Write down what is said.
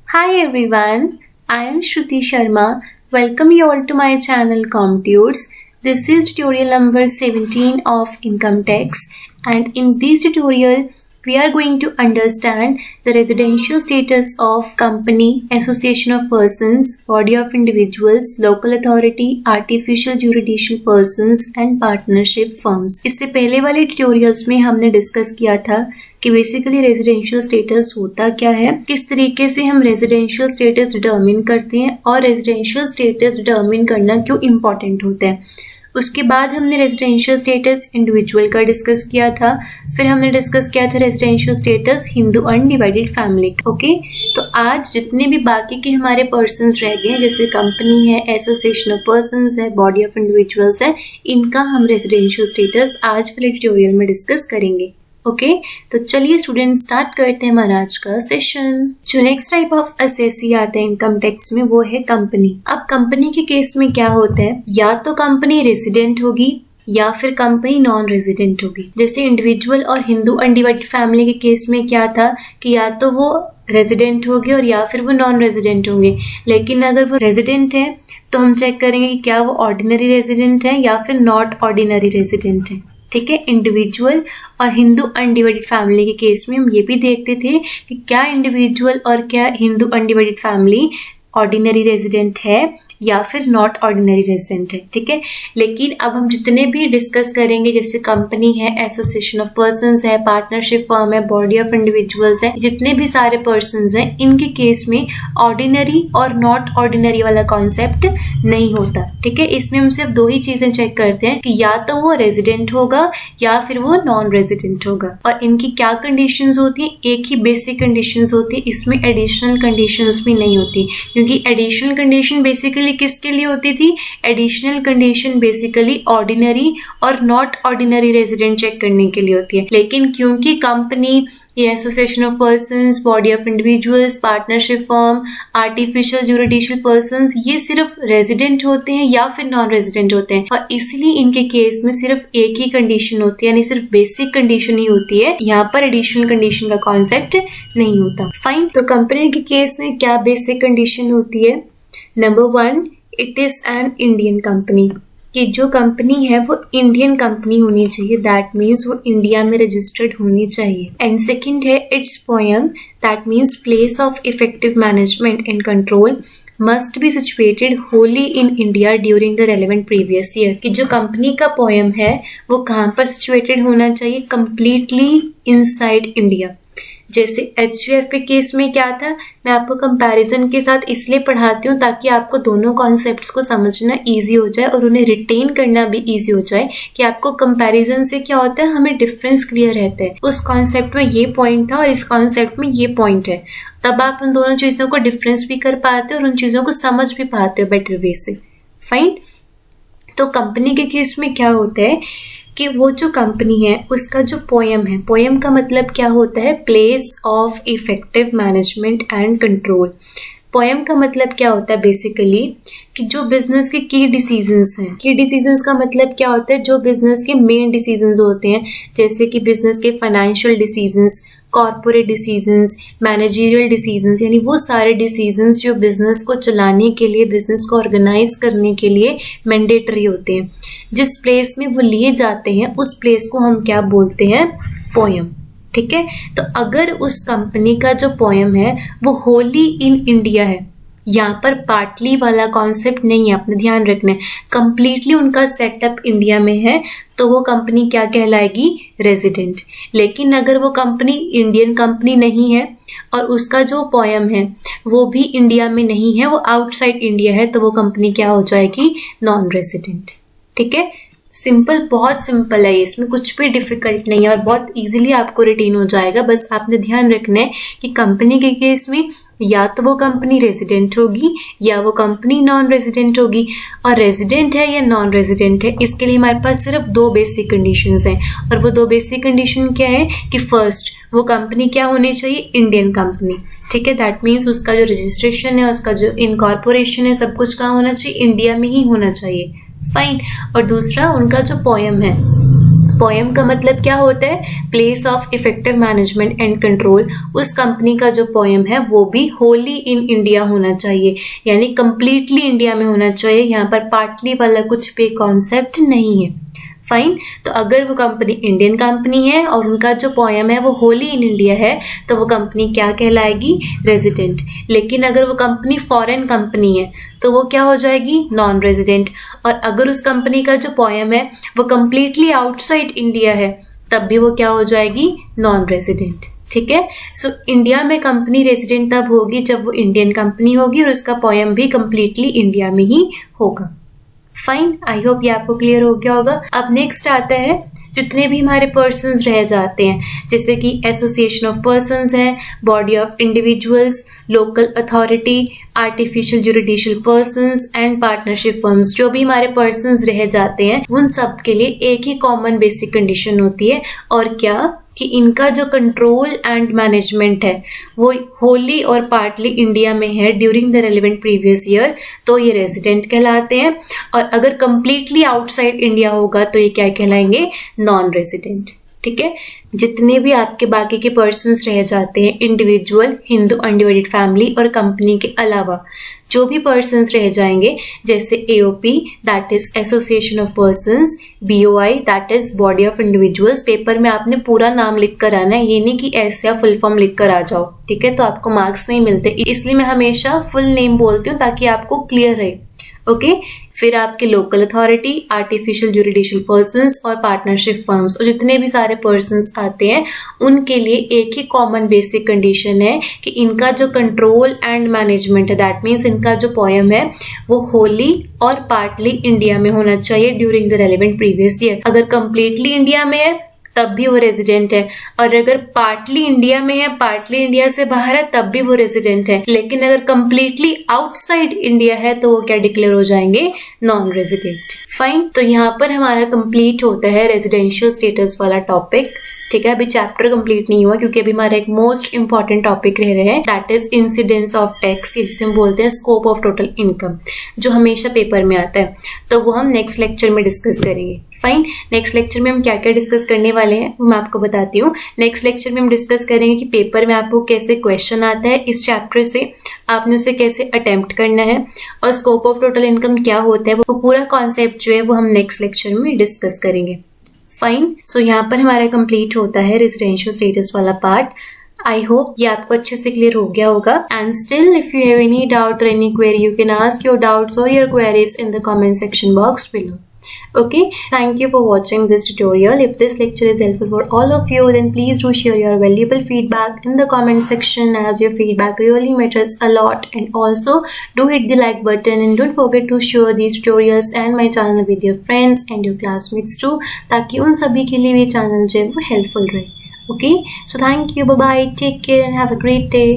Hi everyone, I am Shruti Sharma. Welcome you all to my channel COMMTUTS. This is tutorial number 17 of income tax, and in this tutorial we are going to understand the residential status of company, association of persons, body of individuals, local authority, artificial juridical persons and partnership firms. इससे पहले वाले tutorials में हमने discuss किया था कि basically residential status होता क्या है, किस तरीके से हम रेजिडेंशियल स्टेटस डिटरमिन करते हैं और रेजिडेंशियल स्टेटस डिटरमिन करना क्यों इम्पोर्टेंट होता है। उसके बाद हमने रेजिडेंशियल स्टेटस इंडिविजुअल का डिस्कस किया था, फिर हमने डिस्कस किया था residential status Hindu undivided family. Okay, तो आज जितने भी बाकी के हमारे पर्सन्स रह गए, जैसे कंपनी है, एसोसिएशन ऑफ पर्सन्स है, बॉडी ऑफ इंडिविजुअल्स है, इनका हम रेजिडेंशियल स्टेटस आज वाले ट्यूटोरियल में डिस्कस करेंगे। ओके, तो चलिए स्टूडेंट स्टार्ट करते हैं हमारा आज का सेशन। जो नेक्स्ट टाइप ऑफ असेसी आता है इनकम टैक्स में वो है कंपनी। अब कंपनी के केस में क्या होता है, या तो कंपनी रेजिडेंट होगी या फिर कंपनी नॉन रेजिडेंट होगी। जैसे इंडिविजुअल और हिंदू अनडिवाइडेड फैमिली के केस में क्या था कि या तो वो रेजिडेंट होगी और या फिर वो नॉन रेजिडेंट होंगे। लेकिन अगर वो रेजिडेंट है तो हम चेक करेंगे कि क्या वो ऑर्डिनरी रेजिडेंट है या फिर नॉट ऑर्डिनरी रेजिडेंट है। ठीक है, इंडिविजुअल और हिंदू अनडिवाइडेड फैमिली के केस में हम ये भी देखते थे कि क्या इंडिविजुअल और क्या Hindu undivided family ordinary resident है या फिर नॉट ऑर्डिनरी रेजिडेंट है। ठीक है, लेकिन अब हम जितने भी डिस्कस करेंगे, जैसे कंपनी है, एसोसिएशन ऑफ पर्सन्स है, पार्टनरशिप फर्म है, बॉडी ऑफ इंडिविजुअल्स है, जितने भी सारे पर्सन्स हैं, इनके केस में ऑर्डिनरी और नॉट ऑर्डिनरी वाला कॉन्सेप्ट नहीं होता। ठीक है, इसमें हम सिर्फ दो ही चीजें चेक करते हैं कि या तो वो रेजिडेंट होगा या फिर वो नॉन रेजिडेंट होगा। और इनकी क्या कंडीशंस होती है, एक ही बेसिक कंडीशंस होती है, इसमें एडिशनल कंडीशंस भी नहीं होती, क्योंकि एडिशनल कंडीशन बेसिकली किसके लिए होती थी, एडिशनल कंडीशन बेसिकली ऑर्डिनरी और नॉट ऑर्डिनरी रेजिडेंट चेक करने के लिए होती है। लेकिन क्योंकि कंपनी, ये association of persons, body of individuals, partnership firm, artificial juridical persons, ये सिर्फ रेजिडेंट होते हैं या फिर नॉन रेजिडेंट होते हैं, और इसलिए इनके केस में सिर्फ एक ही कंडीशन होती है, यानी सिर्फ बेसिक कंडीशन ही होती है। यहाँ पर एडिशनल कंडीशन का कॉन्सेप्ट नहीं होता। फाइन, तो कंपनी के केस में क्या बेसिक कंडीशन होती है। Number 1, it is an Indian company, कि जो कंपनी है वो इंडियन कंपनी होनी चाहिए, दैट मीन्स वो इंडिया में रजिस्टर्ड होनी चाहिए। एंड सेकंड है it's poem, that means place of effective management and control must be situated Holi in India during the relevant previous year, कि जो कंपनी का पोएम है वो कहाँ पर सिचुएटेड होना चाहिए, कंप्लीटली इनसाइड इंडिया। जैसे HUF के केस में क्या था, मैं आपको कंपैरिजन के साथ इसलिए पढ़ाती हूँ ताकि आपको दोनों कॉन्सेप्ट्स को समझना इजी हो जाए और उन्हें रिटेन करना भी इजी हो जाए, कि आपको कंपैरिजन से क्या होता है, हमें डिफरेंस क्लियर रहता है। उस कॉन्सेप्ट में ये पॉइंट था और इस कॉन्सेप्ट में ये पॉइंट है, तब आप उन दोनों चीजों को डिफरेंस भी कर पाते हो और उन चीजों को समझ भी पाते हो बेटर वे से। फाइन, तो कंपनी के केस में क्या होता है कि वो जो कंपनी है उसका जो पोएम है, पोएम का मतलब क्या होता है, place of effective management and control. Poem का मतलब क्या होता है बेसिकली कि जो बिजनेस के की डिसीजंस हैं, की डिसीजंस का मतलब क्या होता है, जो बिजनेस के मेन डिसीजंस होते हैं, जैसे कि बिजनेस के financial decisions, corporate decisions, managerial decisions, यानी वो सारे डिसीजंस जो बिजनेस को चलाने के लिए, बिजनेस को ऑर्गेनाइज करने के लिए मैंडेटरी होते हैं, जिस प्लेस में वो लिए जाते हैं उस प्लेस को हम क्या बोलते हैं, पोएम। ठीक है, तो अगर उस कंपनी का जो पोएम है वो होली इन इंडिया है, यहाँ पर पार्टली वाला कॉन्सेप्ट नहीं है, आपने ध्यान रखना है, कंप्लीटली उनका सेटअप इंडिया में है, तो वो कंपनी क्या कहलाएगी, रेजिडेंट। लेकिन अगर वो कंपनी इंडियन कंपनी नहीं है और उसका जो पोएम है वो भी इंडिया में नहीं है, वो आउटसाइड इंडिया है, तो वो कंपनी क्या हो जाएगी, नॉन रेजिडेंट। ठीक है, सिंपल, बहुत सिंपल है, इसमें कुछ भी डिफिकल्ट नहीं है और बहुत इजीली आपको रिटेन हो जाएगा। बस आपने ध्यान रखना है कि कंपनी के केस में या तो वो कंपनी रेजिडेंट होगी या वो कंपनी नॉन रेजिडेंट होगी, और रेजिडेंट है या नॉन रेजिडेंट है, इसके लिए हमारे पास सिर्फ दो बेसिक कंडीशंस हैं, और वो दो बेसिक कंडीशन क्या है कि फर्स्ट, वो कंपनी क्या होनी चाहिए, इंडियन कंपनी। ठीक है, दैट मीन्स उसका जो रजिस्ट्रेशन है, उसका जो इनकॉर्पोरेशन है, सब कुछ कहाँ होना चाहिए, इंडिया में ही होना चाहिए। फाइन, और दूसरा उनका जो पोएम है पोएम का मतलब क्या होता है? Place of effective management and control. उस कंपनी का जो पोएम है वो भी होली इन इंडिया होना चाहिए, यानी कंप्लीटली इंडिया में होना चाहिए। यहाँ पर पार्टली वाला कुछ भी कॉन्सेप्ट नहीं है। फाइन। तो अगर वो कंपनी इंडियन कंपनी है और उनका जो पोएम है वो होली इन इंडिया है तो वो कंपनी क्या कहलाएगी? रेजिडेंट। लेकिन अगर वो कंपनी फॉरेन कंपनी है तो वो क्या हो जाएगी? Non resident. और अगर उस कंपनी का जो पोएम है वो कंप्लीटली आउटसाइड इंडिया है तब भी वो क्या हो जाएगी? Non resident. ठीक है। सो इंडिया में कंपनी रेजिडेंट तब होगी जब वो इंडियन कंपनी होगी और उसका पोएम भी कंप्लीटली इंडिया में ही होगा। फाइन। आई होप ये आपको क्लियर हो गया होगा। अब नेक्स्ट आता है जितने भी हमारे पर्सन्स रह जाते हैं, जैसे कि एसोसिएशन ऑफ पर्सन्स है, body of individuals, local authority, artificial judicial persons and partnership firms. जो भी हमारे पर्सन्स रह जाते हैं उन सब के लिए एक ही कॉमन बेसिक कंडीशन होती है, और क्या कि इनका जो कंट्रोल एंड मैनेजमेंट है वो होली और पार्टली इंडिया में है during the relevant previous year, तो ये रेजिडेंट कहलाते हैं। और अगर कंप्लीटली आउटसाइड इंडिया होगा तो ये क्या कहलाएंगे? Non resident. ठीक है। जितने भी आपके बाकी के पर्सन्स रह जाते हैं, इंडिविजुअल, हिंदू अनडिवाइडेड फैमिली और कंपनी के अलावा जो भी पर्सन्स रह जाएंगे, जैसे AOP that is association of persons, BOI that is body of individuals. Paper में आपने पूरा नाम लिख कर आना है, ये नहीं कि ऐसे या फुल फॉर्म लिख कर आ जाओ। ठीक है। तो आपको मार्क्स नहीं मिलते, इसलिए मैं हमेशा फुल नेम बोलती हूँ ताकि आपको क्लियर रहे। ओके। फिर आपके local authority, artificial judicial persons और पार्टनरशिप फर्म्स, और जितने भी सारे पर्सन्स आते हैं उनके लिए एक ही कॉमन बेसिक कंडीशन है कि इनका जो कंट्रोल एंड मैनेजमेंट है, दैट मीन्स इनका जो पोएम है वो होली और पार्टली इंडिया में होना चाहिए during the relevant previous year. अगर कंप्लीटली इंडिया में है तब भी वो रेजिडेंट है, और अगर पार्टली इंडिया में है, पार्टली इंडिया से बाहर है, तब भी वो रेजिडेंट है। लेकिन अगर कंप्लीटली आउटसाइड इंडिया है तो वो क्या डिक्लेयर हो जाएंगे? Non resident. फाइन। तो यहाँ पर हमारा कंप्लीट होता है रेजिडेंशियल स्टेटस वाला टॉपिक। ठीक है। अभी चैप्टर कंप्लीट नहीं हुआ क्योंकि अभी हमारा एक मोस्ट इंपॉर्टेंट टॉपिक रह रहा है, that is incidence of tax, जिसे हम बोलते हैं स्कोप ऑफ टोटल इनकम, जो हमेशा पेपर में आता है। तो वो हम नेक्स्ट लेक्चर में डिस्कस करेंगे। फाइन। नेक्स्ट लेक्चर में हम क्या क्या डिस्कस करने वाले हैं वो मैं आपको बताती हूँ। नेक्स्ट लेक्चर में हम डिस्कस करेंगे कि पेपर में आपको कैसे क्वेश्चन आता है इस चैप्टर से, आपने उसे कैसे अटेम्प्ट करना है, और स्कोप ऑफ टोटल इनकम क्या होता है, वो पूरा कॉन्सेप्ट जो है वो हम नेक्स्ट लेक्चर में डिस्कस करेंगे। फाइन। सो यहाँ पर हमारा कंप्लीट होता है रेजिडेंशियल स्टेटस वाला पार्ट। आई होप ये आपको अच्छे से क्लियर हो गया होगा। And still if you have any doubt और any query, you can ask your doubts और your queries in the comment section box below. Okay, thank you for watching this tutorial. If this lecture is helpful for all of you, then please do share your valuable feedback in the comment section, as your feedback really matters a lot. And also do hit the like button and don't forget to share these tutorials and my channel with your friends and your classmates too, ताकि उन सभी के लिए ये channel जो है वो helpful रहे। Okay, so thank you, bye bye, take care and have a great day.